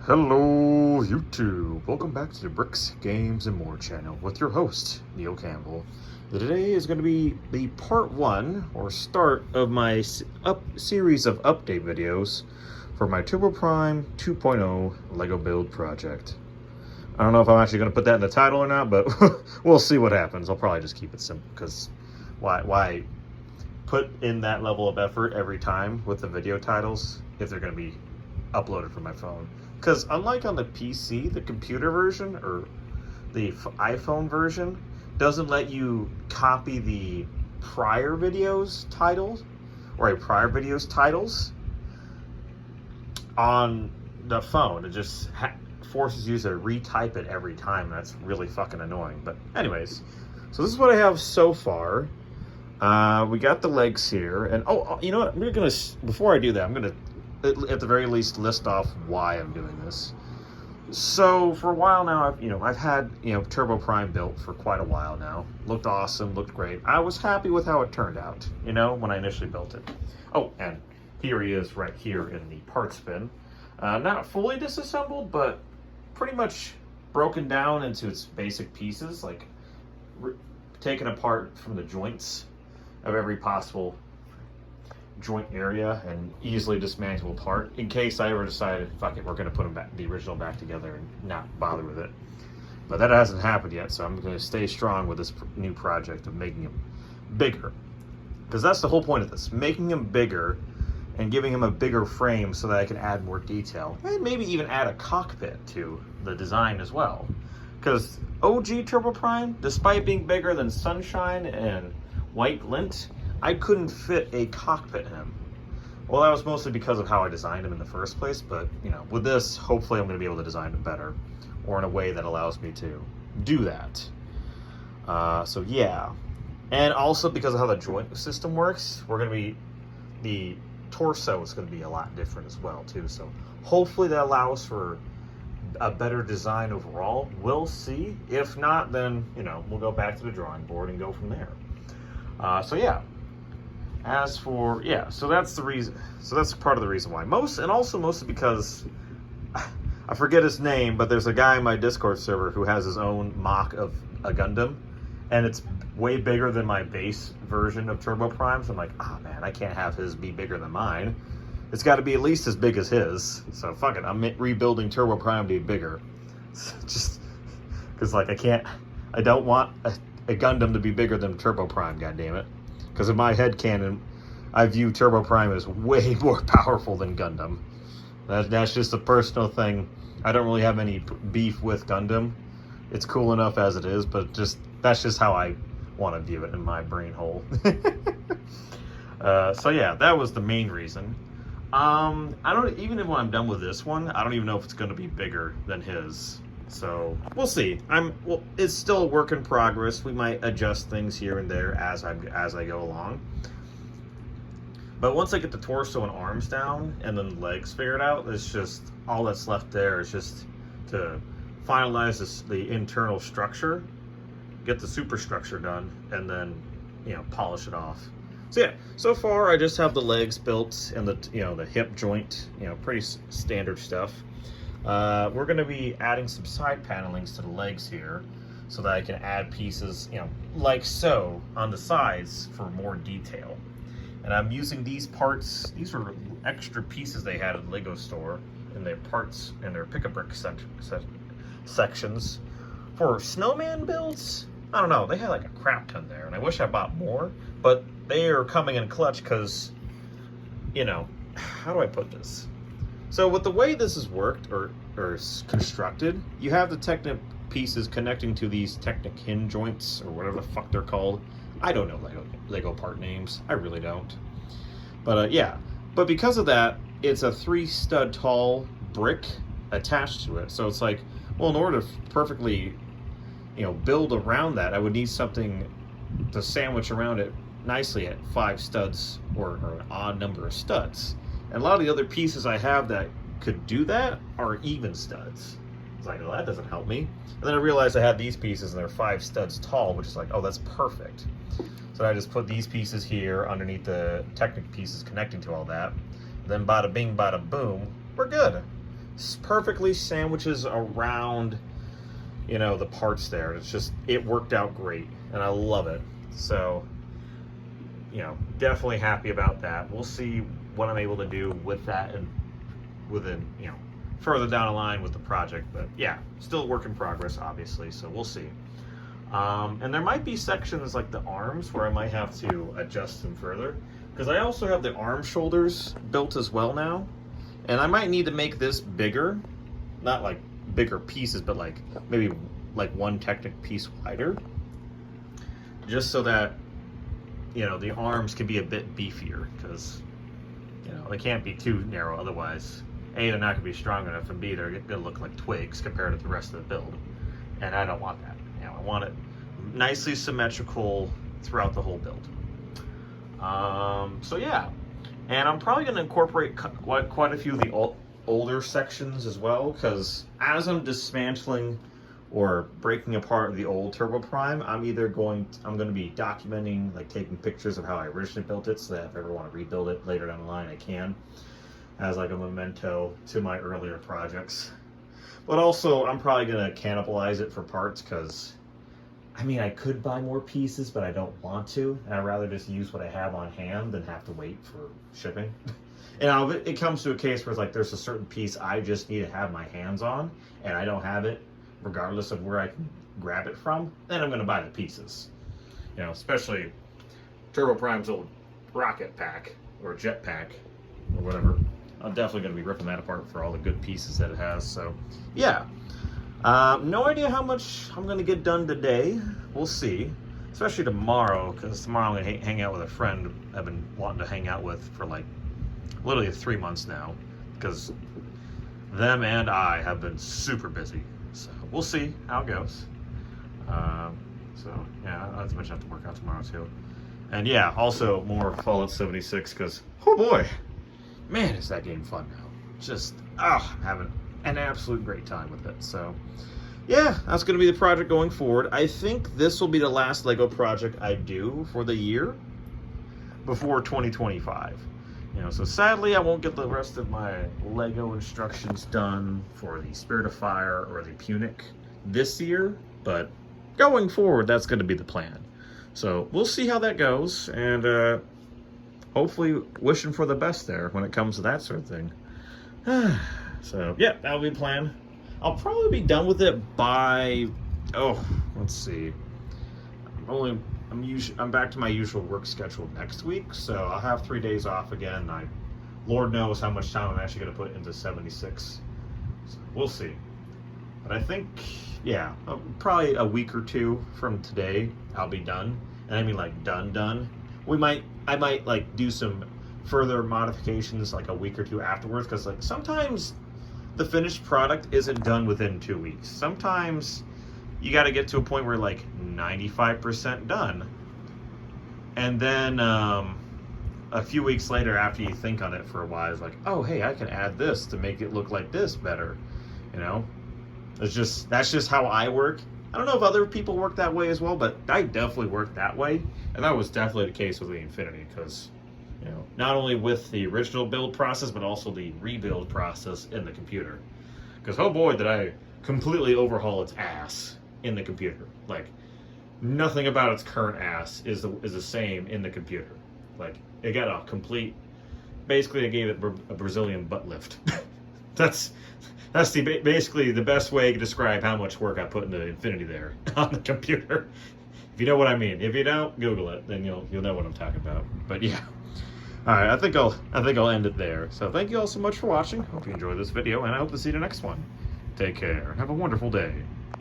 Hello YouTube, welcome back to the Bricks, Games, and More channel with your host, Neil Campbell. Today is going to be the part 1, or start of my series of update videos for my Turboprime 2.0 Lego build project. I don't know if I'm actually going to put that in the title or not, but we'll see what happens. I'll probably just keep it simple, because why put in that level of effort every time with the video titles if they're going to be uploaded from my phone? Because unlike on the PC, the computer version or the iPhone version doesn't let you copy the prior videos titles or prior videos titles on the phone. It just forces you to retype it every time. That's really fucking annoying. But anyways, so this is what I have so far. We got the legs here, and you know what? I'm gonna, before I do that, I'm gonna at the very least list off why I'm doing this. So for a while now, I've had Turboprime built for quite a while now. Looked awesome, looked great. I was happy with how it turned out, when I initially built it. Oh, and here he is right here in the parts bin. Not fully disassembled, but pretty much broken down into its basic pieces, like taken apart from the joints of every possible joint area and easily dismantleable part in case I ever decided, fuck it, we're going to put them back, the original back together, and not bother with it. But that hasn't happened yet, so I'm going to stay strong with this new project of making him bigger, because that's the whole point of this, making him bigger and giving him a bigger frame so that I can add more detail and maybe even add a cockpit to the design as well. Because OG Turboprime, despite being bigger than Sunshine and White Lint, I couldn't fit a cockpit in him. Well, that was mostly because of how I designed him in the first place, but with this, hopefully I'm going to be able to design it better, or in a way that allows me to do that. So yeah, and also because of how the joint system works, the torso is going to be a lot different as well too. So hopefully that allows for a better design overall. We'll see. If not, then we'll go back to the drawing board and go from there. So yeah. So that's the reason. So that's part of the reason why. Mostly because I forget his name, but there's a guy in my Discord server who has his own mock of a Gundam, and it's way bigger than my base version of Turboprime. So I'm like, man, I can't have his be bigger than mine. It's got to be at least as big as his. So fuck it, I'm rebuilding Turboprime to be bigger. Just because I don't want a Gundam to be bigger than Turboprime. God damn it. Because in my headcanon, I view Turboprime as way more powerful than Gundam. That's just a personal thing. I don't really have any beef with Gundam. It's cool enough as it is, but that's just how I want to view it in my brain hole. So yeah, that was the main reason. Even when I'm done with this one, I don't even know if it's going to be bigger than his. So we'll see. It's still a work in progress. We might adjust things here and there as I go along. But once I get the torso and arms down and then the legs figured out, it's just all that's left there is just to finalize the internal structure, get the superstructure done, and then polish it off. So yeah, so far I just have the legs built and the hip joint, pretty standard stuff. We're going to be adding some side panelings to the legs here so that I can add pieces, like so, on the sides for more detail. And I'm using these parts. These were extra pieces they had at the Lego store in their parts and their pick-a-brick sections for snowman builds. I don't know, they had like a crap ton there, and I wish I bought more, but they are coming in clutch because, how do I put this? So with the way this is worked or constructed, you have the Technic pieces connecting to these Technic hinge joints, or whatever the fuck they're called. I don't know Lego part names. I really don't. But yeah. But because of that, it's a 3-stud tall brick attached to it. So it's like, well, in order to perfectly, build around that, I would need something to sandwich around it nicely at 5 studs or an odd number of studs. And a lot of the other pieces I have that could do that are even studs. It's like, well, that doesn't help me. And then I realized I had these pieces and they're 5 studs tall, which is like, oh, that's perfect. So I just put these pieces here underneath the Technic pieces connecting to all that. Then bada bing, bada boom, we're good. perfectly sandwiches around, you know, the parts there. It's just, it worked out great, and I love it. So, you know, definitely happy about that. We'll see what I'm able to do with that and within, you know, further down the line with the project. But yeah, still a work in progress, obviously, so we'll see. And there might be sections like the arms where I might have to adjust them further, because I also have the arm shoulders built as well now, and I might need to make this bigger, not like bigger pieces, but like maybe like one Technic piece wider, just so that, you know, the arms can be a bit beefier, because, you know, they can't be too narrow, otherwise A, they're not going to be strong enough, and B, they're going to look like twigs compared to the rest of the build, and I don't want that. You know, I want it nicely symmetrical throughout the whole build. So yeah, and I'm probably going to incorporate quite a few of the older sections as well, because as I'm dismantling or breaking apart the old Turboprime, I'm going to be documenting, like taking pictures of how I originally built it, so that if I ever want to rebuild it later down the line, I can, as like a memento to my earlier projects. But also, I'm probably going to cannibalize it for parts, because I mean, I could buy more pieces, but I don't want to, and I'd rather just use what I have on hand than have to wait for shipping. And it comes to a case where it's like there's a certain piece I just need to have my hands on, and I don't have it, regardless of where I can grab it from, then I'm going to buy the pieces. You know, especially Turboprime's old rocket pack, or jet pack, or whatever. I'm definitely going to be ripping that apart for all the good pieces that it has, so yeah. No idea how much I'm going to get done today. We'll see. Especially tomorrow, because tomorrow I'm going to hang out with a friend I've been wanting to hang out with for like literally 3 months now, because them and I have been super busy. So we'll see how it goes. So yeah, I have to work out tomorrow too. And yeah, also more Fallout 76, because oh boy, man, is that game fun now. Just, I'm having an absolute great time with it. So yeah, that's going to be the project going forward. I think this will be the last Lego project I do for the year before 2025. You know, so sadly I won't get the rest of my Lego instructions done for the Spirit of Fire or the Punic this year, but going forward that's going to be the plan. So we'll see how that goes, and hopefully wishing for the best there when it comes to that sort of thing. So yeah, that'll be the plan. I'll probably be done with it by, let's see. I'm back to my usual work schedule next week, so I'll have 3 days off again. Lord knows how much time I'm actually going to put into 76. So we'll see. But I think, yeah, probably a week or two from today, I'll be done. And I mean like done. I might like do some further modifications like a week or two afterwards, because like sometimes the finished product isn't done within 2 weeks. Sometimes you got to get to a point where like 95% done, and then a few weeks later, after you think on it for a while, it's like, oh hey, I can add this to make it look like this better. You know, that's just how I work. I don't know if other people work that way as well, but I definitely work that way, and that was definitely the case with the Infinity, because, you know, not only with the original build process, but also the rebuild process in the computer. Because oh boy, did I completely overhaul its ass in the computer. Like, nothing about its current ass is the same in the computer. Like, it got a complete, basically I gave it a Brazilian butt lift. That's basically the best way to describe how much work I put into Infinity there on the computer. If you know what I mean. If you don't, Google it, then you'll know what I'm talking about. But yeah. All right, I think I'll end it there. So thank you all so much for watching. Hope you enjoyed this video, and I hope to see you in the next one. Take care. Have a wonderful day.